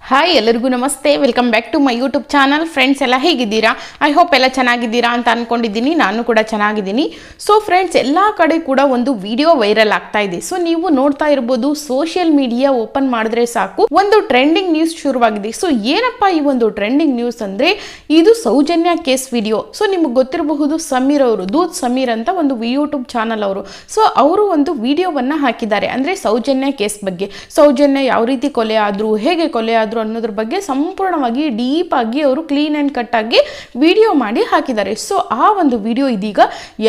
Hi ಎಲ್ಲರಿಗೂ ನಮಸ್ತೆ, welcome back to my YouTube channel. Friends ಎಲ್ಲ ಹೇಗಿದ್ದೀರಾ? ಐ ಹೋಪ್ ಎಲ್ಲ ಚೆನ್ನಾಗಿದ್ದೀರಾ ಅಂತ ಅಂದ್ಕೊಂಡಿದ್ದೀನಿ. ನಾನು ಕೂಡ ಚೆನ್ನಾಗಿದ್ದೀನಿ. ಸೊ ಫ್ರೆಂಡ್ಸ್, ಎಲ್ಲ ಕಡೆ ಕೂಡ ಒಂದು ವಿಡಿಯೋ ವೈರಲ್ ಆಗ್ತಾ ಇದೆ. ಸೊ ನೀವು ನೋಡ್ತಾ ಇರ್ಬೋದು, ಸೋಷಿಯಲ್ ಮೀಡಿಯಾ ಓಪನ್ ಮಾಡಿದ್ರೆ ಸಾಕು ಒಂದು ಟ್ರೆಂಡಿಂಗ್ ನ್ಯೂಸ್ ಶುರುವಾಗಿದೆ. ಸೊ ಏನಪ್ಪ ಈ ಒಂದು ಟ್ರೆಂಡಿಂಗ್ ನ್ಯೂಸ್ ಅಂದರೆ, ಇದು ಸೌಜನ್ಯ ಕೇಸ್ ವಿಡಿಯೋ. ಸೊ ನಿಮಗೆ ಗೊತ್ತಿರಬಹುದು, ಸಮೀರ್ ಅವರು, ದೂತ್ ಸಮೀರ್ ಅಂತ ಒಂದು ಯೂಟ್ಯೂಬ್ ಚಾನಲ್ ಅವರು. ಸೊ ಅವರು ಒಂದು ವಿಡಿಯೋವನ್ನು ಹಾಕಿದ್ದಾರೆ, ಅಂದರೆ ಸೌಜನ್ಯ ಕೇಸ್ ಬಗ್ಗೆ. ಸೌಜನ್ಯ ಯಾವ ರೀತಿ ಕೊಲೆ ಆದರು, ಹೇಗೆ ಕೊಲೆ ಆದರು ಅನ್ನೋದ್ರ ಬಗ್ಗೆ ಸಂಪೂರ್ಣವಾಗಿ ಡೀಪ್ ಆಗಿ ಅವರು ಕ್ಲೀನ್ ಆ್ಯಂಡ್ ಕಟ್ ಆಗಿ ವಿಡಿಯೋ ಮಾಡಿ ಹಾಕಿದ್ದಾರೆ. ಸೊ ಆ ಒಂದು ವಿಡಿಯೋ ಇದೀಗ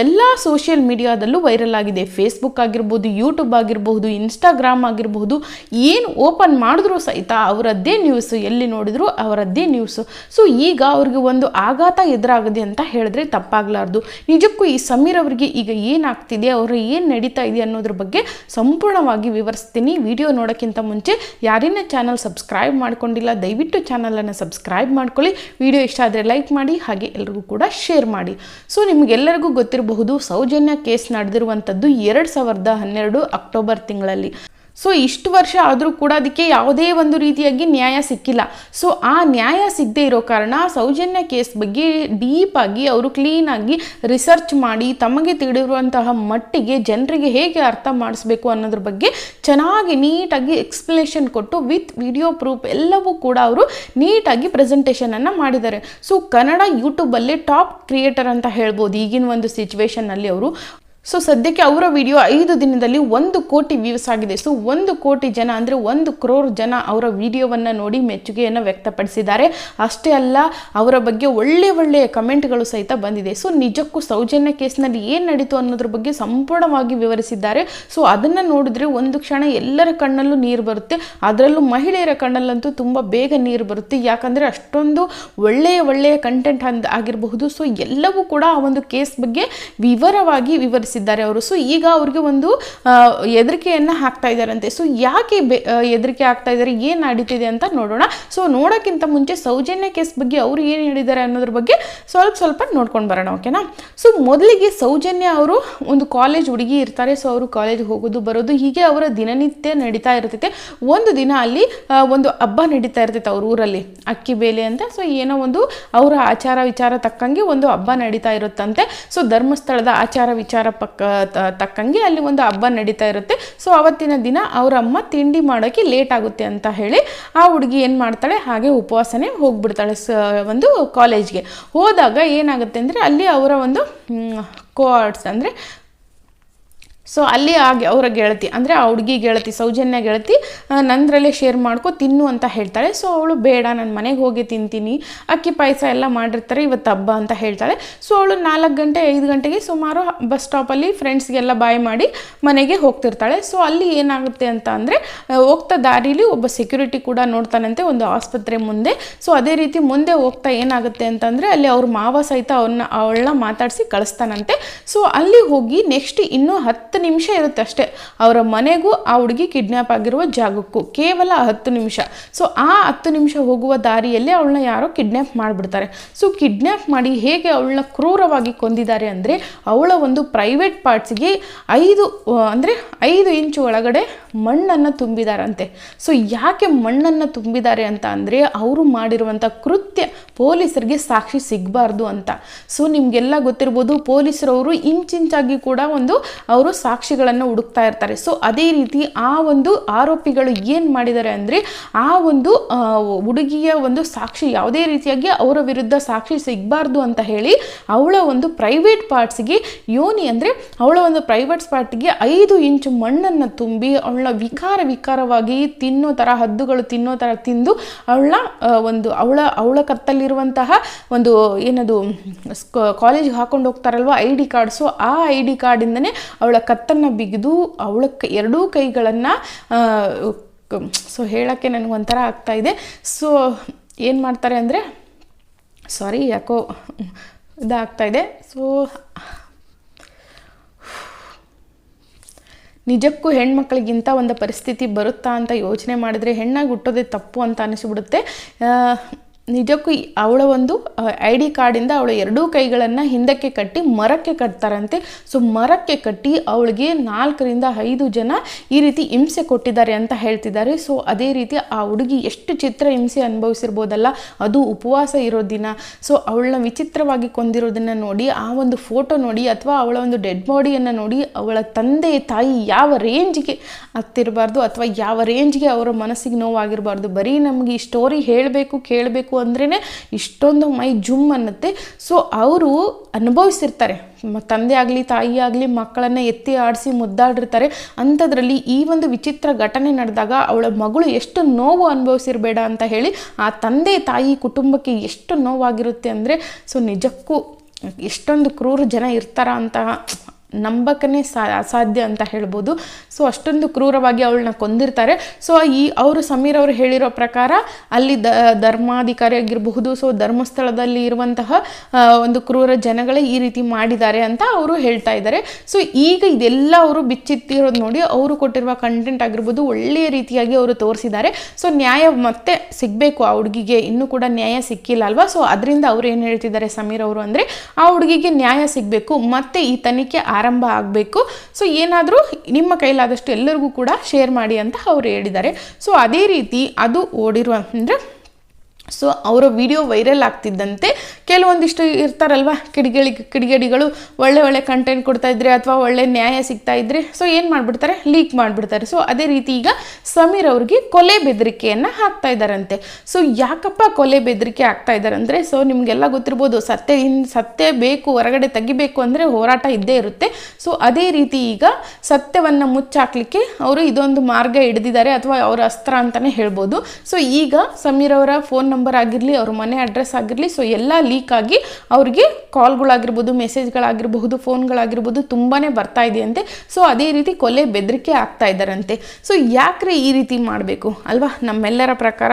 ಎಲ್ಲ ಸೋಷಿಯಲ್ ಮೀಡಿಯಾದಲ್ಲೂ ವೈರಲ್ ಆಗಿದೆ. ಫೇಸ್ಬುಕ್ ಆಗಿರ್ಬೋದು, ಯೂಟ್ಯೂಬ್ ಆಗಿರಬಹುದು, ಇನ್ಸ್ಟಾಗ್ರಾಮ್ ಆಗಿರಬಹುದು, ಏನು ಓಪನ್ ಮಾಡಿದ್ರು ಸಹಿತ ಅವರದ್ದೇ ನ್ಯೂಸ್, ಎಲ್ಲಿ ನೋಡಿದ್ರು ಅವರದ್ದೇ ನ್ಯೂಸ್. ಸೊ ಈಗ ಅವ್ರಿಗೆ ಒಂದು ಆಘಾತ ಎದುರಾಗಿದೆ ಅಂತ ಹೇಳಿದ್ರೆ ತಪ್ಪಾಗಲಾರ್ದು. ನಿಜಕ್ಕೂ ಈ ಸಮೀರ್ ಅವರಿಗೆ ಈಗ ಏನಾಗ್ತಿದೆ, ಅವರ ಏನು ನಡೀತಾ ಇದೆ ಅನ್ನೋದ್ರ ಬಗ್ಗೆ ಸಂಪೂರ್ಣವಾಗಿ ವಿವರಿಸ್ತೀನಿ. ವಿಡಿಯೋ ನೋಡೋಕ್ಕಿಂತ ಮುಂಚೆ ಯಾರಿನ ಚಾನಲ್ ಸಬ್ಸ್ಕ್ರೈಬ್ ಮಾಡ್ಕೊಂಡಿಲ್ಲ, ದಯವಿಟ್ಟು ಚಾನಲನ್ನು ಸಬ್ಸ್ಕ್ರೈಬ್ ಮಾಡ್ಕೊಳ್ಳಿ. ವಿಡಿಯೋ ಇಷ್ಟ ಆದರೆ ಲೈಕ್ ಮಾಡಿ, ಹಾಗೆ ಎಲ್ರಿಗೂ ಕೂಡ ಶೇರ್ ಮಾಡಿ. ಸೊ ನಿಮಗೆಲ್ಲರಿಗೂ ಗೊತ್ತಿರಬಹುದು, ಸೌಜನ್ಯ ಕೇಸ್ ನಡೆದಿರುವಂಥದ್ದು 2012 ಅಕ್ಟೋಬರ್ ತಿಂಗಳಲ್ಲಿ. ಸೊ ಇಷ್ಟು ವರ್ಷ ಆದರೂ ಕೂಡ ಅದಕ್ಕೆ ಯಾವುದೇ ಒಂದು ರೀತಿಯಾಗಿ ನ್ಯಾಯ ಸಿಕ್ಕಿಲ್ಲ. ಸೊ ಆ ನ್ಯಾಯ ಸಿಗದೆ ಇರೋ ಕಾರಣ ಸೌಜನ್ಯ ಕೇಸ್ ಬಗ್ಗೆ ಡೀಪಾಗಿ ಅವರು ಕ್ಲೀನಾಗಿ ರಿಸರ್ಚ್ ಮಾಡಿ ತಮಗೆ ತಿಳಿದಿರುವಂತಹ ಮಟ್ಟಿಗೆ ಜನರಿಗೆ ಹೇಗೆ ಅರ್ಥ ಮಾಡಿಸ್ಬೇಕು ಅನ್ನೋದ್ರ ಬಗ್ಗೆ ಚೆನ್ನಾಗಿ ನೀಟಾಗಿ ಎಕ್ಸ್ಪ್ಲನೇಷನ್ ಕೊಟ್ಟು ವಿತ್ ವಿಡಿಯೋ ಪ್ರೂಫ್ ಎಲ್ಲವೂ ಕೂಡ ಅವರು ನೀಟಾಗಿ ಪ್ರೆಸೆಂಟೇಷನನ್ನು ಮಾಡಿದ್ದಾರೆ. ಸೊ ಕನ್ನಡ ಯೂಟ್ಯೂಬಲ್ಲಿ ಟಾಪ್ ಕ್ರಿಯೇಟರ್ ಅಂತ ಹೇಳ್ಬೋದು ಈಗಿನ ಒಂದು ಸಿಚುವೇಷನ್ನಲ್ಲಿ ಅವರು. ಸೊ ಸದ್ಯಕ್ಕೆ ಅವರ ವಿಡಿಯೋ 5 ದಿನದಲ್ಲಿ 1 ಕೋಟಿ ವ್ಯೂಸ್ ಆಗಿದೆ. ಸೊ 1 ಕೋಟಿ ಜನ ಅಂದರೆ 1 crore ಜನ ಅವರ ವಿಡಿಯೋವನ್ನು ನೋಡಿ ಮೆಚ್ಚುಗೆಯನ್ನು ವ್ಯಕ್ತಪಡಿಸಿದ್ದಾರೆ. ಅಷ್ಟೇ ಅಲ್ಲ, ಅವರ ಬಗ್ಗೆ ಒಳ್ಳೆಯ ಕಮೆಂಟ್ಗಳು ಸಹಿತ ಬಂದಿದೆ. ಸೊ ನಿಜಕ್ಕೂ ಸೌಜನ್ಯ ಕೇಸ್ನಲ್ಲಿ ಏನು ನಡೀತು ಅನ್ನೋದ್ರ ಬಗ್ಗೆ ಸಂಪೂರ್ಣವಾಗಿ ವಿವರಿಸಿದ್ದಾರೆ. ಸೊ ಅದನ್ನು ನೋಡಿದ್ರೆ ಒಂದು ಕ್ಷಣ ಎಲ್ಲರ ಕಣ್ಣಲ್ಲೂ ನೀರು ಬರುತ್ತೆ, ಅದರಲ್ಲೂ ಮಹಿಳೆಯರ ಕಣ್ಣಲ್ಲಂತೂ ತುಂಬ ಬೇಗ ನೀರು ಬರುತ್ತೆ. ಯಾಕಂದರೆ ಅಷ್ಟೊಂದು ಒಳ್ಳೆಯ ಕಂಟೆಂಟ್ ಆಗಿರಬಹುದು. ಸೊ ಎಲ್ಲವೂ ಕೂಡ ಆ ಒಂದು ಕೇಸ್ ಬಗ್ಗೆ ವಿವರವಾಗಿ ವಿವರಿಸಿದ್ದಾರೆ ಅವರು. ಸೊ ಈಗ ಅವ್ರಿಗೆ ಒಂದು ಹೆದರಿಕೆಯನ್ನು ಹಾಕ್ತಾ ಇದ್ದಾರಂತೆ. ಸೊ ಯಾಕೆ ಹೆದರಿಕೆ ಆಗ್ತಾ ಇದ್ದಾರೆ, ಏನು ನಡೀತಿದೆ ಅಂತ ನೋಡೋಣ. ಸೊ ನೋಡೋಕ್ಕಿಂತ ಮುಂಚೆ ಸೌಜನ್ಯ ಕೇಸ್ ಬಗ್ಗೆ ಅವರು ಏನು ಹೇಳಿದ್ದಾರೆ ಅನ್ನೋದ್ರ ಬಗ್ಗೆ ಸ್ವಲ್ಪ ನೋಡ್ಕೊಂಡು ಬರೋಣ, ಓಕೆನಾ? ಸೊ ಮೊದಲಿಗೆ ಸೌಜನ್ಯ ಅವರು ಒಂದು ಕಾಲೇಜ್ ಹುಡುಗಿ ಇರ್ತಾರೆ. ಸೊ ಅವರು ಕಾಲೇಜ್ಗೆ ಹೋಗೋದು ಬರೋದು ಹೀಗೆ ಅವರ ದಿನನಿತ್ಯ ನಡೀತಾ ಇರ್ತೈತೆ. ಒಂದು ದಿನ ಅಲ್ಲಿ ಒಂದು ಹಬ್ಬ ನಡೀತಾ ಇರ್ತೈತೆ ಅವ್ರ ಊರಲ್ಲಿ, ಅಕ್ಕಿ ಬೇಲೆ ಅಂತ. ಸೊ ಏನೋ ಒಂದು ಅವರ ಆಚಾರ ವಿಚಾರ ತಕ್ಕಂಗೆ ಒಂದು ಹಬ್ಬ ನಡೀತಾ ಇರುತ್ತಂತೆ. ಸೊ ಧರ್ಮಸ್ಥಳದ ಆಚಾರ ವಿಚಾರ ತಕ್ಕಂಗೆ ಅಲ್ಲಿ ಒಂದು ಹಬ್ಬ ನಡೀತಾ ಇರುತ್ತೆ. ಸೊ ಅವತ್ತಿನ ದಿನ ಅವರ ಅಮ್ಮ ತಿಂಡಿ ಮಾಡೋಕ್ಕೆ ಲೇಟ್ ಆಗುತ್ತೆ ಅಂತ ಹೇಳಿ ಆ ಹುಡುಗಿ ಏನು ಮಾಡ್ತಾಳೆ, ಹಾಗೆ ಉಪವಾಸನೆ ಹೋಗ್ಬಿಡ್ತಾಳೆ ಒಂದು ಕಾಲೇಜ್ಗೆ. ಹೋದಾಗ ಏನಾಗುತ್ತೆ ಅಂದರೆ ಅಲ್ಲಿ ಅವರ ಒಂದು ಕೋಆರ್ಡ್ಸ್ ಅಂದರೆ ಸೊ ಅಲ್ಲಿ ಅವರ ಗೆಳತಿ ಅಂದರೆ ಆ ಹುಡುಗಿ ಗೆಳತಿ, ಸೌಜನ್ಯ ಗೆಳತಿ, ನಂದರಲ್ಲೇ ಶೇರ್ ಮಾಡ್ಕೊ ತಿನ್ನು ಅಂತ ಹೇಳ್ತಾಳೆ. ಸೊ ಅವಳು ಬೇಡ, ನಾನು ಮನೆಗೆ ಹೋಗಿ ತಿಂತೀನಿ, ಅಕ್ಕಿ ಪಾಯಸ ಎಲ್ಲ ಮಾಡಿರ್ತಾರೆ, ಇವತ್ತು ಹಬ್ಬ ಅಂತ ಹೇಳ್ತಾಳೆ. ಸೊ ಅವಳು 4 ಗಂಟೆ 5 ಗಂಟೆಗೆ ಸುಮಾರು ಬಸ್ ಸ್ಟಾಪಲ್ಲಿ ಫ್ರೆಂಡ್ಸ್ಗೆಲ್ಲ ಬಾಯ್ ಮಾಡಿ ಮನೆಗೆ ಹೋಗ್ತಿರ್ತಾಳೆ. ಸೊ ಅಲ್ಲಿ ಏನಾಗುತ್ತೆ ಅಂತ ಅಂದರೆ, ಹೋಗ್ತಾ ದಾರಿಲಿ ಒಬ್ಬ ಸೆಕ್ಯೂರಿಟಿ ಕೂಡ ನೋಡ್ತಾನಂತೆ ಒಂದು ಆಸ್ಪತ್ರೆ ಮುಂದೆ. ಸೊ ಅದೇ ರೀತಿ ಮುಂದೆ ಹೋಗ್ತಾ ಏನಾಗುತ್ತೆ ಅಂತಂದರೆ ಅಲ್ಲಿ ಅವ್ರ ಮಾವ ಸಹಿತ ಅವಳನ್ನ ಮಾತಾಡಿಸಿ ಕಳಿಸ್ತಾನಂತೆ. ಸೊ ಅಲ್ಲಿ ಹೋಗಿ ನೆಕ್ಸ್ಟ್ ಇನ್ನೂ 10 ನಿಮಿಷ ಇರುತ್ತೆ ಅಷ್ಟೇ ಅವರ ಮನೆಗೂ ಆ ಹುಡುಗಿ ಕಿಡ್ನ್ಯಾಪ್ ಆಗಿರುವ ಜಾಗಕ್ಕೂ, ಕೇವಲ 10 ನಿಮಿಷ. ಸೊ ಆ 10 ನಿಮಿಷ ಹೋಗುವ ದಾರಿಯಲ್ಲಿ ಅವಳನ್ನ ಯಾರೋ ಕಿಡ್ನ್ಯಾಪ್ ಮಾಡಿಬಿಡ್ತಾರೆ. ಸೊ ಕಿಡ್ನ್ಯಾಪ್ ಮಾಡಿ ಹೇಗೆ ಅವಳನ್ನ ಕ್ರೂರವಾಗಿ ಕೊಂದಿದ್ದಾರೆ ಅಂದರೆ, ಅವಳ ಒಂದು ಪ್ರೈವೇಟ್ ಪಾರ್ಟ್ಸ್ಗೆ 5 ಇಂಚು ಒಳಗಡೆ ಮಣ್ಣನ್ನು ತುಂಬಿದಾರಂತೆ. ಸೊ ಯಾಕೆ ಮಣ್ಣನ್ನು ತುಂಬಿದ್ದಾರೆ ಅಂತ ಅಂದರೆ, ಅವರು ಮಾಡಿರುವಂಥ ಕೃತ್ಯ ಪೊಲೀಸರಿಗೆ ಸಾಕ್ಷಿ ಸಿಗಬಾರ್ದು ಅಂತ. ಸೊ ನಿಮಗೆಲ್ಲ ಗೊತ್ತಿರ್ಬೋದು, ಪೊಲೀಸರವರು ಇಂಚಾಗಿ ಕೂಡ ಅವರು ಸಾಕ್ಷಿಗಳನ್ನು ಹುಡುಕ್ತಾ ಇರ್ತಾರೆ. ಸೊ ಅದೇ ರೀತಿ ಆ ಒಂದು ಆರೋಪಿಗಳು ಏನು ಮಾಡಿದ್ದಾರೆ ಅಂದರೆ, ಆ ಒಂದು ಹುಡುಗಿಯ ಒಂದು ಸಾಕ್ಷಿ ಯಾವುದೇ ರೀತಿಯಾಗಿ ಅವರ ವಿರುದ್ಧ ಸಾಕ್ಷಿ ಸಿಗಬಾರ್ದು ಅಂತ ಹೇಳಿ ಅವಳ ಒಂದು ಪ್ರೈವೇಟ್ ಪಾರ್ಟ್ಸ್ಗೆ ಯೋನಿ ಅಂದರೆ ಅವಳ ಒಂದು ಪ್ರೈವೇಟ್ ಪಾರ್ಟ್ಗೆ 5 ಇಂಚು ಮಣ್ಣನ್ನು ತುಂಬಿ ಅವಳ ವಿಕಾರವಾಗಿ ತಿನ್ನೋ ಥರ, ಹದ್ದುಗಳು ತಿನ್ನೋ ಥರ ತಿಂದು ಅವಳ ಕತ್ತಲ್ಲಿರುವಂತಹ ಒಂದು ಏನದು ಕಾಲೇಜ್ಗೆ ಹಾಕೊಂಡು ಹೋಗ್ತಾರಲ್ವ ID ಕಾರ್ಡ್. ಸೊ ಆ ID ಕಾರ್ಡಿಂದನೇ ಅವಳ ಕತ್ತನ್ನು ಬಿಗಿದು ಅವಳ 2 ಕೈಗಳನ್ನು ಸೊ ಹೇಳೋಕ್ಕೆ ನನಗೊಂಥರ ಆಗ್ತಾಯಿದೆ. ಸೊ ಏನು ಮಾಡ್ತಾರೆ ಅಂದರೆ, ಸಾರಿ ಯಾಕೋ ಇದಾಗ್ತಾಯಿದೆ. ಸೊ ನಿಜಕ್ಕೂ ಹೆಣ್ಮಕ್ಳಿಗಿಂತ ಒಂದು ಪರಿಸ್ಥಿತಿ ಬರುತ್ತಾ ಅಂತ ಯೋಚನೆ ಮಾಡಿದರೆ ಹೆಣ್ಣಾಗಿ ಹುಟ್ಟೋದೇ ತಪ್ಪು ಅಂತ ಅನಿಸ್ಬಿಡುತ್ತೆ. ನಿಜಕ್ಕೂ ಅವಳ ಒಂದು ID ಕಾರ್ಡಿಂದ ಅವಳ ಎರಡೂ ಕೈಗಳನ್ನು ಹಿಂದಕ್ಕೆ ಕಟ್ಟಿ ಮರಕ್ಕೆ ಕಟ್ತಾರಂತೆ. ಸೊ ಮರಕ್ಕೆ ಕಟ್ಟಿ ಅವಳಿಗೆ 4 ರಿಂದ 5 ಜನ ಈ ರೀತಿ ಹಿಂಸೆ ಕೊಟ್ಟಿದ್ದಾರೆ ಅಂತ ಹೇಳ್ತಿದ್ದಾರೆ. ಸೊ ಅದೇ ರೀತಿ ಆ ಹುಡುಗಿ ಎಷ್ಟು ಚಿತ್ರ ಹಿಂಸೆ ಅನುಭವಿಸಿರ್ಬೋದಲ್ಲ, ಅದು ಉಪವಾಸ ಇರೋ ದಿನ. ಸೊ ಅವಳನ್ನ ವಿಚಿತ್ರವಾಗಿ ಕೊಂದಿರೋದನ್ನ ನೋಡಿ, ಆ ಒಂದು ಫೋಟೋ ನೋಡಿ, ಅಥವಾ ಅವಳ ಒಂದು ಡೆಡ್ ಬಾಡಿಯನ್ನು ನೋಡಿ ಅವಳ ತಂದೆ ತಾಯಿ ಯಾವ ರೇಂಜ್ಗೆ ಹತ್ತಿರಬಾರ್ದು ಅಥವಾ ಯಾವ ರೇಂಜ್ಗೆ ಅವರ ಮನಸ್ಸಿಗೆ ನೋವಾಗಿರಬಾರ್ದು. ಬರೀ ನಮಗೆ ಈ ಸ್ಟೋರಿ ಹೇಳಬೇಕು ಕೇಳಬೇಕು ಅಂದ್ರೇ ಇಷ್ಟೊಂದು ಮೈ ಜುಮ್ ಅನ್ನತ್ತೆ. ಸೊ ಅವರು ಅನುಭವಿಸಿರ್ತಾರೆ, ತಂದೆ ಆಗಲಿ ತಾಯಿ ಆಗಲಿ ಮಕ್ಕಳನ್ನು ಎತ್ತಿ ಆಡಿಸಿ ಮುದ್ದಾಡಿರ್ತಾರೆ. ಅಂಥದ್ರಲ್ಲಿ ಈ ಒಂದು ವಿಚಿತ್ರ ಘಟನೆ ನಡೆದಾಗ ಅವಳ ಮಗಳು ಎಷ್ಟು ನೋವು ಅನುಭವಿಸಿರಬೇಡ ಅಂತ ಹೇಳಿ ಆ ತಂದೆ ತಾಯಿ ಕುಟುಂಬಕ್ಕೆ ಎಷ್ಟು ನೋವಾಗಿರುತ್ತೆ ಅಂದರೆ, ಸೊ ನಿಜಕ್ಕೂ ಎಷ್ಟೊಂದು ಕ್ರೂರ ಜನ ಇರ್ತಾರ ಅಂತ ನಂಬಕನೇ ಅಸಾಧ್ಯ ಅಂತ ಹೇಳ್ಬೋದು. ಸೊ ಅಷ್ಟೊಂದು ಕ್ರೂರವಾಗಿ ಅವಳನ್ನ ಕೊಂದಿರ್ತಾರೆ. ಸೊ ಅವರು ಸಮೀರ್ ಅವರು ಹೇಳಿರೋ ಪ್ರಕಾರ ಅಲ್ಲಿ ಧರ್ಮಾಧಿಕಾರಿ ಆಗಿರಬಹುದು, ಸೊ ಧರ್ಮಸ್ಥಳದಲ್ಲಿ ಇರುವಂತಹ ಒಂದು ಕ್ರೂರ ಜನಗಳೇ ಈ ರೀತಿ ಮಾಡಿದ್ದಾರೆ ಅಂತ ಅವರು ಹೇಳ್ತಾ ಇದ್ದಾರೆ. ಸೊ ಈಗ ಇದೆಲ್ಲ ಅವರು ಬಿಚ್ಚಿಟ್ಟಿರೋದು ನೋಡಿ ಅವರು ಕೊಟ್ಟಿರುವ ಕಂಟೆಂಟ್ ಆಗಿರ್ಬೋದು ಒಳ್ಳೆಯ ರೀತಿಯಾಗಿ ಅವರು ತೋರಿಸಿದ್ದಾರೆ. ಸೊ ನ್ಯಾಯ ಮತ್ತೆ ಸಿಗಬೇಕು ಆ ಹುಡುಗಿಗೆ, ಇನ್ನೂ ಕೂಡ ನ್ಯಾಯ ಸಿಕ್ಕಿಲ್ಲ ಅಲ್ವಾ. ಸೊ ಅದರಿಂದ ಅವ್ರು ಏನು ಹೇಳ್ತಿದ್ದಾರೆ ಸಮೀರ್ ಅವರು ಅಂದರೆ, ಆ ಹುಡುಗಿಗೆ ನ್ಯಾಯ ಸಿಗಬೇಕು, ಮತ್ತೆ ಈ ತನಿಖೆ ಆರಂಭ ಆಗಬೇಕು. ಸೊ ಏನಾದರೂ ನಿಮ್ಮ ಕೈಲಾದಷ್ಟು ಎಲ್ಲರಿಗೂ ಕೂಡ ಶೇರ್ ಮಾಡಿ ಅಂತ ಅವರು ಹೇಳಿದ್ದಾರೆ. ಸೊ ಅದೇ ರೀತಿ ಅದು ಓಡಿರುವ ಅಂದರೆ, ಸೊ ಅವರ ವಿಡಿಯೋ ವೈರಲ್ ಆಗ್ತಿದ್ದಂತೆ ಕೆಲವೊಂದಿಷ್ಟು ಇರ್ತಾರಲ್ವ ಕಿಡಿಗೇಡಿಗಳು, ಒಳ್ಳೆ ಕಂಟೆಂಟ್ ಕೊಡ್ತಾ ಇದ್ರೆ ಅಥವಾ ಒಳ್ಳೆ ನ್ಯಾಯ ಸಿಗ್ತಾ ಇದ್ರೆ ಸೊ ಏನು ಮಾಡಿಬಿಡ್ತಾರೆ, ಲೀಕ್ ಮಾಡಿಬಿಡ್ತಾರೆ. ಸೊ ಅದೇ ರೀತಿ ಈಗ ಸಮೀರ್ ಅವ್ರಿಗೆ ಕೊಲೆ ಬೆದರಿಕೆಯನ್ನು ಹಾಕ್ತಾ ಇದ್ದಾರಂತೆ. ಸೊ ಯಾಕಪ್ಪ ಕೊಲೆ ಬೆದರಿಕೆ ಆಗ್ತಾ ಇದ್ದಾರೆ ಅಂದರೆ, ಸೊ ನಿಮಗೆಲ್ಲ ಗೊತ್ತಿರ್ಬೋದು, ಸತ್ಯ ಬೇಕು ಹೊರಗಡೆ ತೆಗಿಬೇಕು ಅಂದರೆ ಹೋರಾಟ ಇದ್ದೇ ಇರುತ್ತೆ. ಸೊ ಅದೇ ರೀತಿ ಈಗ ಸತ್ಯವನ್ನು ಮುಚ್ಚಾಕ್ಲಿಕ್ಕೆ ಅವರು ಇದೊಂದು ಮಾರ್ಗ ಹಿಡಿದಿದ್ದಾರೆ ಅಥವಾ ಅವರ ಅಸ್ತ್ರ ಅಂತಲೇ ಹೇಳ್ಬೋದು. ಸೊ ಈಗ ಸಮೀರ್ ಅವರ ಫೋನ್ ನಂಬರ್ ಆಗಿರಲಿ, ಅವ್ರ ಮನೆ ಅಡ್ರೆಸ್ ಆಗಿರಲಿ, ಸೊ ಎಲ್ಲ ಲೀಕ್ ಆಗಿ ಅವ್ರಿಗೆ ಕಾಲ್ಗಳಾಗಿರ್ಬೋದು, ಮೆಸೇಜ್ಗಳಾಗಿರಬಹುದು, ಫೋನ್ಗಳಾಗಿರ್ಬೋದು ತುಂಬಾ ಬರ್ತಾ ಇದೆಯಂತೆ. ಸೊ ಅದೇ ರೀತಿ ಕೊಲೆ ಬೆದರಿಕೆ ಆಗ್ತಾ ಇದ್ದಾರಂತೆ. ಸೊ ಯಾಕ್ರೆ ಈ ರೀತಿ ಮಾಡಬೇಕು ಅಲ್ವಾ? ನಮ್ಮೆಲ್ಲರ ಪ್ರಕಾರ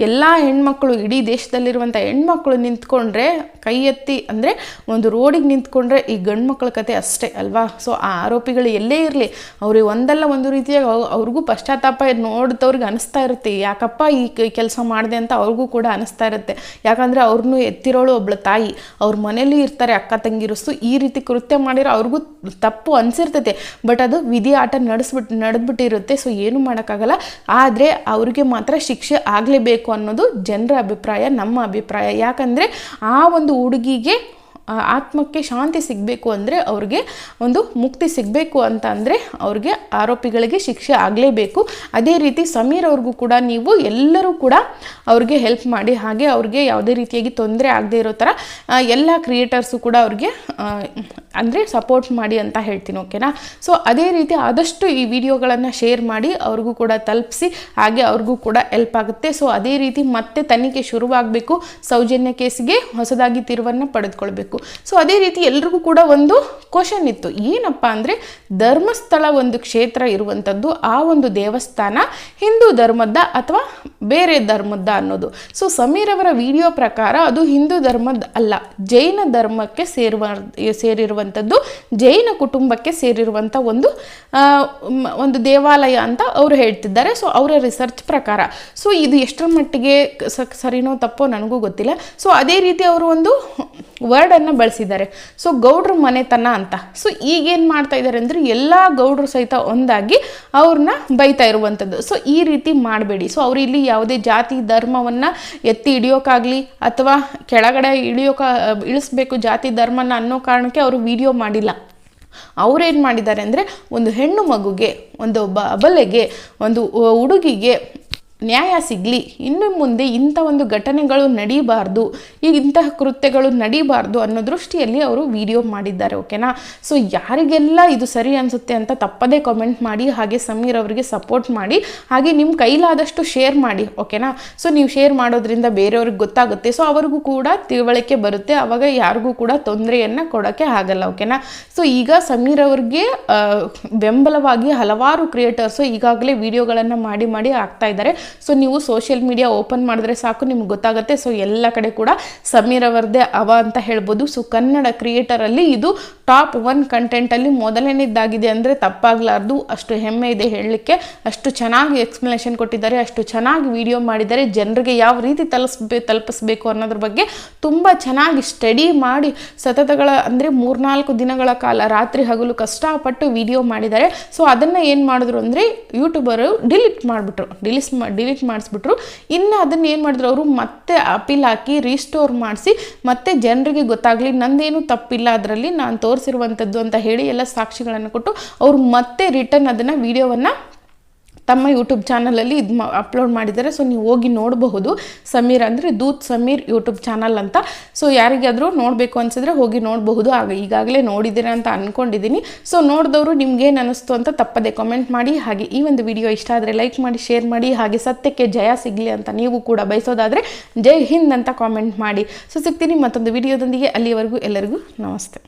ಎಲ್ಲ ಹೆಣ್ಮಕ್ಳು, ಇಡೀ ದೇಶದಲ್ಲಿರುವಂಥ ಹೆಣ್ಮಕ್ಳು ನಿಂತ್ಕೊಂಡ್ರೆ, ಕೈ ಎತ್ತಿ ಅಂದರೆ ಒಂದು ರೋಡಿಗೆ ನಿಂತ್ಕೊಂಡ್ರೆ ಈ ಗಂಡು ಮಕ್ಕಳ ಕತೆ ಅಷ್ಟೇ ಅಲ್ವಾ. ಸೊ ಆ ಆರೋಪಿಗಳು ಎಲ್ಲೇ ಇರಲಿ, ಅವ್ರಿಗೆ ಒಂದಲ್ಲ ಒಂದು ರೀತಿಯಾಗಿ ಅವ್ರಿಗೂ ಪಶ್ಚಾತ್ತಾಪ ನೋಡಿದವ್ರಿಗೆ ಅನಿಸ್ತಾ ಇರುತ್ತೆ, ಯಾಕಪ್ಪ ಈ ಕೆಲಸ ಮಾಡಿದೆ ಅಂತ ಅವ್ರಿಗೂ ಕೂಡ ಅನಿಸ್ತಾ ಇರುತ್ತೆ. ಯಾಕಂದರೆ ಅವ್ರನ್ನೂ ಎತ್ತಿರೋಳು ಒಬ್ಳು ತಾಯಿ, ಅವ್ರ ಮನೇಲಿ ಇರ್ತಾರೆ ಅಕ್ಕ ತಂಗಿರು. ಸೊ ಈ ರೀತಿ ಕೃತ್ಯ ಮಾಡಿರೋ ಅವ್ರಿಗೂ ತಪ್ಪು ಅನಿಸಿರ್ತೈತೆ, ಬಟ್ ಅದು ವಿಧಿ ಆಟ ನಡೆದ್ಬಿಟ್ಟಿರುತ್ತೆ. ಸೊ ಏನು ಮಾಡೋಕ್ಕಾಗಲ್ಲ. ಆದರೆ ಅವ್ರಿಗೆ ಮಾತ್ರ ಶಿಕ್ಷೆ ಆಗಲೇಬೇಕು ಅನ್ನೋದು ಜನರ ಅಭಿಪ್ರಾಯ, ನಮ್ಮ ಅಭಿಪ್ರಾಯ. ಯಾಕಂದರೆ ಆ ಒಂದು ಹುಡುಗಿಗೆ ಆತ್ಮಕ್ಕೆ ಶಾಂತಿ ಸಿಗಬೇಕು ಅಂದರೆ, ಅವ್ರಿಗೆ ಒಂದು ಮುಕ್ತಿ ಸಿಗಬೇಕು ಅಂತ ಅಂದರೆ ಅವ್ರಿಗೆ ಆರೋಪಿಗಳಿಗೆ ಶಿಕ್ಷೆ ಆಗಲೇಬೇಕು. ಅದೇ ರೀತಿ ಸಮೀರ್ ಅವ್ರಿಗೂ ಕೂಡ ನೀವು ಎಲ್ಲರೂ ಕೂಡ ಅವ್ರಿಗೆ ಹೆಲ್ಪ್ ಮಾಡಿ, ಹಾಗೆ ಅವ್ರಿಗೆ ಯಾವುದೇ ರೀತಿಯಾಗಿ ತೊಂದರೆ ಆಗದೆ ಇರೋ ಥರ ಎಲ್ಲ ಕ್ರಿಯೇಟರ್ಸು ಕೂಡ ಅವ್ರಿಗೆ ಅಂದರೆ ಸಪೋರ್ಟ್ ಮಾಡಿ ಅಂತ ಹೇಳ್ತೀನಿ, ಓಕೆನಾ. ಸೊ ಅದೇ ರೀತಿ ಆದಷ್ಟು ಈ ವಿಡಿಯೋಗಳನ್ನು ಶೇರ್ ಮಾಡಿ ಅವ್ರಿಗೂ ಕೂಡ ತಲುಪಿಸಿ, ಹಾಗೆ ಅವ್ರಿಗೂ ಕೂಡ ಹೆಲ್ಪ್ ಆಗುತ್ತೆ. ಸೊ ಅದೇ ರೀತಿ ಮತ್ತೆ ತನಿಖೆ ಶುರುವಾಗಬೇಕು, ಸೌಜನ್ಯ ಕೇಸಿಗೆ ಹೊಸದಾಗಿ ತಿರುವನ್ನು ಪಡೆದುಕೊಳ್ಬೇಕು. ಸೊ ಅದೇ ರೀತಿ ಎಲ್ರಿಗೂ ಕೂಡ ಒಂದು ಕ್ವಶನ್ ಇತ್ತು, ಏನಪ್ಪ ಅಂದರೆ ಧರ್ಮಸ್ಥಳ ಒಂದು ಕ್ಷೇತ್ರ ಇರುವಂಥದ್ದು, ಆ ಒಂದು ದೇವಸ್ಥಾನ ಹಿಂದೂ ಧರ್ಮದ ಅಥವಾ ಬೇರೆ ಧರ್ಮದ ಅನ್ನೋದು. ಸೊ ಸಮೀರ್ ಅವರ ವಿಡಿಯೋ ಪ್ರಕಾರ ಅದು ಹಿಂದೂ ಧರ್ಮದ ಅಲ್ಲ, ಜೈನ ಧರ್ಮಕ್ಕೆ ಸೇರಿರುವಂಥದ್ದು, ಜೈನ ಕುಟುಂಬಕ್ಕೆ ಸೇರಿರುವಂಥ ಒಂದು ದೇವಾಲಯ ಅಂತ ಅವರು ಹೇಳ್ತಿದ್ದಾರೆ. ಸೊ ಅವರ ರಿಸರ್ಚ್ ಪ್ರಕಾರ. ಸೊ ಇದು ಎಷ್ಟರ ಮಟ್ಟಿಗೆ ಸರಿನೋ ತಪ್ಪೋ ನನಗೂ ಗೊತ್ತಿಲ್ಲ. ಸೊ ಅದೇ ರೀತಿ ಅವರು ಒಂದು ವರ್ಡನ್ನು ಬಳಸಿದ್ದಾರೆ, ಸೊ ಗೌಡ್ರ ಮನೆತನ ಅಂತ. ಸೊ ಈಗೇನು ಮಾಡ್ತಾ ಇದ್ದಾರೆ ಅಂದರೆ ಎಲ್ಲ ಗೌಡ್ರು ಸಹಿತ ಒಂದಾಗಿ ಅವ್ರನ್ನ ಬೈತಾ ಇರುವಂಥದ್ದು. ಸೊ ಈ ರೀತಿ ಮಾಡಬೇಡಿ. ಸೊ ಅವರು ಇಲ್ಲಿ ಯಾವುದೇ ಜಾತಿ ಧರ್ಮವನ್ನು ಎತ್ತಿ ಹಿಡಿಯೋಕ್ಕಾಗಲಿ ಅಥವಾ ಕೆಳಗಡೆ ಇಳಿಸ್ಬೇಕು ಜಾತಿ ಧರ್ಮನ ಅನ್ನೋ ಕಾರಣಕ್ಕೆ ಅವರು ವಿಡಿಯೋ ಮಾಡಿಲ್ಲ. ಅವರೇನು ಮಾಡಿದ್ದಾರೆ ಅಂದರೆ, ಒಂದು ಹೆಣ್ಣು ಮಗುಗೆ, ಒಂದು ಅಬಲೆಗೆ, ಒಂದು ಹುಡುಗಿಗೆ ನ್ಯಾಯ ಸಿಗಲಿ, ಇನ್ನು ಮುಂದೆ ಇಂಥ ಒಂದು ಘಟನೆಗಳು ನಡೀಬಾರ್ದು, ಈಗ ಇಂತಹ ಕೃತ್ಯಗಳು ನಡೀಬಾರ್ದು ಅನ್ನೋ ದೃಷ್ಟಿಯಲ್ಲಿ ಅವರು ವಿಡಿಯೋ ಮಾಡಿದ್ದಾರೆ, ಓಕೆನಾ. ಸೊ ಯಾರಿಗೆಲ್ಲ ಇದು ಸರಿ ಅನಿಸುತ್ತೆ ಅಂತ ತಪ್ಪದೇ ಕಾಮೆಂಟ್ ಮಾಡಿ, ಹಾಗೆ ಸಮೀರ್ ಅವರಿಗೆ ಸಪೋರ್ಟ್ ಮಾಡಿ, ಹಾಗೆ ನಿಮ್ಮ ಕೈಲಾದಷ್ಟು ಶೇರ್ ಮಾಡಿ, ಓಕೆನಾ. ಸೊ ನೀವು ಶೇರ್ ಮಾಡೋದ್ರಿಂದ ಬೇರೆಯವ್ರಿಗೆ ಗೊತ್ತಾಗುತ್ತೆ, ಸೊ ಅವ್ರಿಗೂ ಕೂಡ ತಿಳುವಳಿಕೆ ಬರುತ್ತೆ, ಆವಾಗ ಯಾರಿಗೂ ಕೂಡ ತೊಂದರೆಯನ್ನು ಕೊಡೋಕ್ಕೆ ಆಗಲ್ಲ, ಓಕೆನಾ. ಸೊ ಈಗ ಸಮೀರ್ ಅವ್ರಿಗೆ ಬೆಂಬಲವಾಗಿ ಹಲವಾರು ಕ್ರಿಯೇಟರ್ಸು ಈಗಾಗಲೇ ವಿಡಿಯೋಗಳನ್ನು ಮಾಡಿ ಹಾಕ್ತಾ ಇದ್ದಾರೆ. ಸೊ ನೀವು ಸೋಷಿಯಲ್ ಮೀಡಿಯಾ ಓಪನ್ ಮಾಡಿದ್ರೆ ಸಾಕು ನಿಮ್ಗೆ ಗೊತ್ತಾಗುತ್ತೆ. ಸೊ ಎಲ್ಲ ಕಡೆ ಕೂಡ ಸಮೀರ್ ಅವರದ್ದೇ ಅವ ಅಂತ ಹೇಳ್ಬೋದು. ಸೊ ಕನ್ನಡ ಕ್ರಿಯೇಟರಲ್ಲಿ ಇದು ಟಾಪ್ 1 ಕಂಟೆಂಟಲ್ಲಿ ಮೊದಲನೇದಾಗಿದೆ ಅಂದರೆ ತಪ್ಪಾಗಲಾರ್ದು. ಅಷ್ಟು ಹೆಮ್ಮೆ ಇದೆ ಹೇಳಲಿಕ್ಕೆ. ಅಷ್ಟು ಚೆನ್ನಾಗಿ ಎಕ್ಸ್ಪ್ಲನೇಷನ್ ಕೊಟ್ಟಿದ್ದಾರೆ, ಅಷ್ಟು ಚೆನ್ನಾಗಿ ವಿಡಿಯೋ ಮಾಡಿದ್ದಾರೆ. ಜನರಿಗೆ ಯಾವ ರೀತಿ ತಲುಪಿಸ್ಬೇಕು ಅನ್ನೋದ್ರ ಬಗ್ಗೆ ತುಂಬ ಚೆನ್ನಾಗಿ ಸ್ಟಡಿ ಮಾಡಿ ಸತತಗಳ ಅಂದರೆ 3-4 ದಿನಗಳ ಕಾಲ ರಾತ್ರಿ ಹಗಲು ಕಷ್ಟಪಟ್ಟು ವಿಡಿಯೋ ಮಾಡಿದ್ದಾರೆ. ಸೊ ಅದನ್ನು ಏನು ಮಾಡಿದ್ರು ಅಂದರೆ ಯೂಟ್ಯೂಬರು ಡಿಲೀಟ್ ಮಾಡಿಸ್ಬಿಟ್ರು. ಇನ್ನು ಅದನ್ನು ಏನು ಮಾಡಿದ್ರು ಅವರು ಮತ್ತೆ ಅಪೀಲ್ ಹಾಕಿ ರೀಸ್ಟೋರ್ ಮಾಡಿಸಿ ಮತ್ತೆ ಜನರಿಗೆ ಗೊತ್ತಾಗಲಿ ನಂದೇನು ತಪ್ಪಿಲ್ಲ ಅದರಲ್ಲಿ, ನಾನು ತೋರಿಸಿರುವಂಥದ್ದು ಅಂತ ಹೇಳಿ ಎಲ್ಲ ಸಾಕ್ಷಿಗಳನ್ನು ಕೊಟ್ಟು ಅವರು ಮತ್ತೆ ರಿಟರ್ನ್ ಅದನ್ನು ವಿಡಿಯೋವನ್ನು ತಮ್ಮ ಯೂಟ್ಯೂಬ್ ಚಾನಲಲ್ಲಿ ಅಪ್ಲೋಡ್ ಮಾಡಿದ್ದಾರೆ. ಸೊ ನೀವು ಹೋಗಿ ನೋಡಬಹುದು. ಸಮೀರ್ ಅಂದರೆ ದೂತ್ ಸಮೀರ್ ಯೂಟ್ಯೂಬ್ ಚಾನಲ್ ಅಂತ. ಸೊ ಯಾರಿಗಾದರೂ ನೋಡಬೇಕು ಅನಿಸಿದ್ರೆ ಹೋಗಿ ನೋಡಬಹುದು. ಈಗಾಗಲೇ ನೋಡಿದ್ದೀರಾ ಅಂತ ಅಂದ್ಕೊಂಡಿದ್ದೀನಿ. ಸೊ ನೋಡಿದವರು ನಿಮ್ಗೇನು ಅನ್ನಿಸ್ತು ಅಂತ ತಪ್ಪದೆ ಕಾಮೆಂಟ್ ಮಾಡಿ. ಹಾಗೆ ಈ ಒಂದು ವಿಡಿಯೋ ಇಷ್ಟ ಆದರೆ ಲೈಕ್ ಮಾಡಿ, ಶೇರ್ ಮಾಡಿ. ಹಾಗೆ ಸತ್ಯಕ್ಕೆ ಜಯ ಸಿಗಲಿ ಅಂತ ನೀವು ಕೂಡ ಬಯಸೋದಾದರೆ ಜೈ ಹಿಂದ್ ಅಂತ ಕಾಮೆಂಟ್ ಮಾಡಿ. ಸೊ ಸಿಗ್ತೀನಿ ಮತ್ತೊಂದು ವಿಡಿಯೋದೊಂದಿಗೆ. ಅಲ್ಲಿಯವರೆಗೂ ಎಲ್ಲರಿಗೂ ನಮಸ್ತೆ.